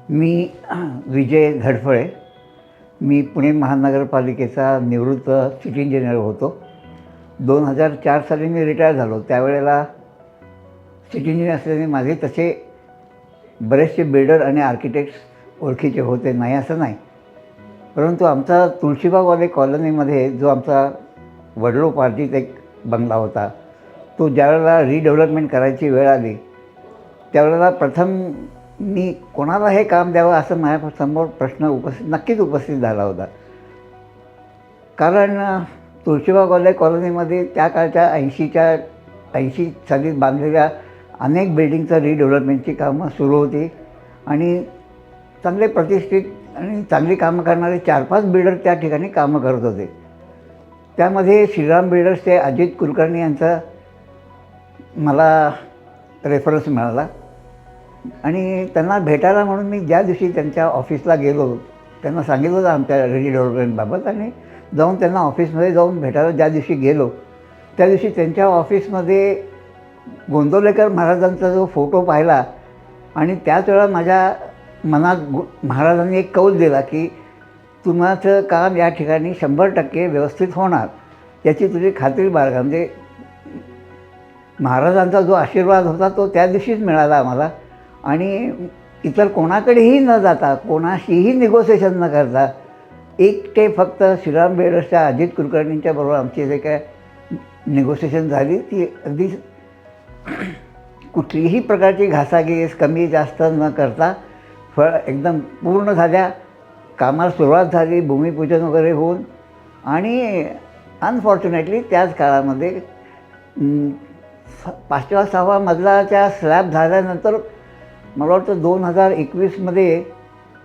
मी विजय धडफळे. मी पुणे महानगरपालिकेचा निवृत्त city engineer होतो. 2004 साली मी रिटायर झालो. त्यावेळेला सिटी इंजिनियर असल्याने माझे तसे बरेचसे बिल्डर आणि आर्किटेक्ट्स ओळखीचे होते, नाही असं नाही. परंतु आमचा तुळशीबागवाले कॉलनीमध्ये जो आमचा वडिलोपार्जित एक बंगला होता, तो ज्यावेळेला रिडेव्हलपमेंट करायची वेळ आली त्यावेळेला प्रथम मी कोणाला हे काम द्यावं असं माझ्यासमोर प्रश्न नक्कीच उपस्थित झाला होता. कारण तुळशीबागवाले कॉलनीमध्ये त्या काळच्या 80 साली बांधलेल्या अनेक बिल्डिंगचं रिडेव्हलपमेंटची कामं सुरू होती आणि चांगले प्रतिष्ठित आणि चांगली कामं करणारे 4-5 बिल्डर त्या ठिकाणी कामं करत होते. त्यामध्ये श्रीराम बिल्डर्सचे अजित कुलकर्णी यांचा मला रेफरन्स मिळाला आणि त्यांना भेटायला म्हणून मी ज्या दिवशी त्यांच्या ऑफिसला गेलो, त्यांना सांगितलं होतं आमच्या रिडेव्हलपमेंटबाबत आणि जाऊन त्यांना ऑफिसमध्ये जाऊन भेटायला ज्या दिवशी गेलो त्या दिवशी त्यांच्या ऑफिसमध्ये गोंदवलेकर महाराजांचा जो फोटो पाहिला आणि त्याच वेळा माझ्या मनात महाराजांनी एक कौल दिला की तुमचं काम या ठिकाणी 100% व्यवस्थित होणार, याची तुझी खात्री बाळगा. म्हणजे महाराजांचा जो आशीर्वाद होता तो त्या दिवशीच मिळाला आम्हाला आणि इतर कोणाकडेही न जाता, कोणाशीही निगोसिएशन न करता एकटे फक्त श्रीराम बिल्डर्सच्या अजित कुलकर्णींच्या बरोबर आमची जे काय निगोसिएशन झाली ती अगदी कुठलीही प्रकारची घासाघीस कमी जास्त न करता एकदम पूर्ण झाल्या. कामाला सुरुवात झाली, भूमिपूजन वगैरे होऊन आणि अनफॉर्च्युनेटली त्याच काळामध्ये 5वा-6वा मजलाच्या स्लॅब झाल्यानंतर मला वाटतं 2021मध्ये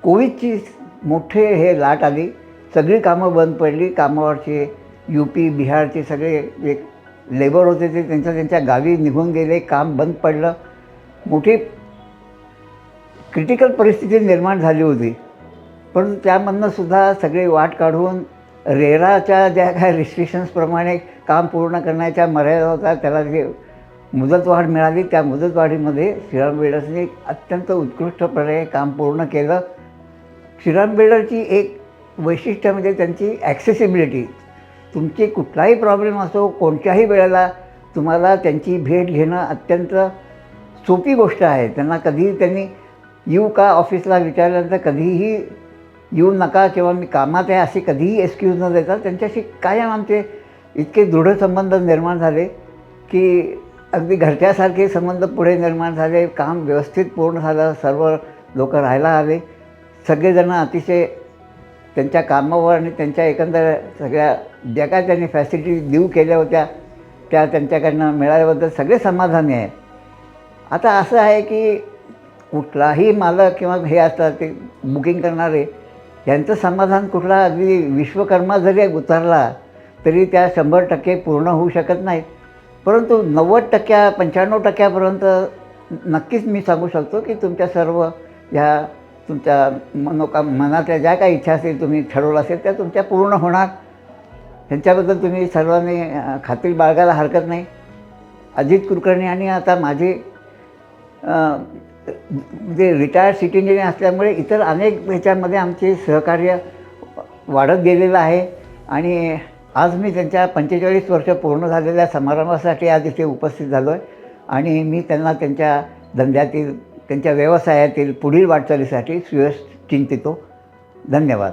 कोविडची मोठे हे लाट आली. सगळी कामं बंद पडली. कामावरचे UP बिहारचे सगळे एक लेबर होते ते त्यांच्या गावी निघून गेले. काम बंद पडलं. मोठी क्रिटिकल परिस्थिती निर्माण झाली होती. परंतु त्यामधनं सुद्धा सगळे वाट काढून रेराच्या ज्या काय रिस्ट्रिक्शन्सप्रमाणे काम पूर्ण करण्याच्या मर्यादा होता त्याला जे मुदतवाढ मिळाली त्या मुदतवाढीमध्ये श्रीराम बिल्डर्सने अत्यंत उत्कृष्टपणे काम पूर्ण केलं. श्रीराम बिल्डरची एक वैशिष्ट्य म्हणजे त्यांची ॲक्सेसिबिलिटी. तुमची कुठलाही प्रॉब्लेम असो, कोणत्याही वेळेला तुम्हाला त्यांची भेट घेणं अत्यंत सोपी गोष्ट आहे. त्यांनी येऊ का ऑफिसला विचारल्यानंतर कधीही येऊ नका किंवा मी कामात आहे असे कधीही एक्सक्यूज न देता त्यांच्याशी कायम आमचे इतके दृढ संबंध निर्माण झाले की अगदी घरच्यासारखे संबंध पुढे निर्माण झाले. काम व्यवस्थित पूर्ण झालं. सर्व लोक राहायला आले. सगळेजण अतिशय त्यांच्या कामावर आणि त्यांच्या एकंदर सगळ्या ज्या काय त्यांनी फॅसिलिटी देऊ केल्या होत्या त्या त्यांच्याकडनं मिळाल्याबद्दल सगळे समाधानी आहे. आता असं आहे की कुठलाही मालक किंवा हे असतात ते बुकिंग करणारे यांचं समाधान कुठला अगदी विश्वकर्मा जरी उतरला तरी त्या 100% पूर्ण होऊ शकत नाहीत. परंतु 90% 95%पर्यंत नक्कीच मी सांगू शकतो की तुमच्या सर्व ह्या तुमच्या मनातल्या ज्या काही इच्छा असेल तुम्ही ठरवलं असेल त्या तुमच्या पूर्ण होणार. ह्यांच्याबद्दल तुम्ही सर्वांनी खात्री बाळगायला हरकत नाही. अजित कुलकर्णी आणि आता माझे म्हणजे रिटायर्ड सिटी इंजिनियर असल्यामुळे इतर अनेक ह्याच्यामध्ये आमचे सहकार्य वाढत गेलेलं आहे आणि आज मी त्यांच्या 45 वर्ष पूर्ण झालेल्या समारंभासाठी आज इथे उपस्थित झालो आहे आणि मी त्यांना त्यांच्या धंद्यातील त्यांच्या व्यवसायातील पुढील वाटचालीसाठी श्रेयस चिंतितो. धन्यवाद.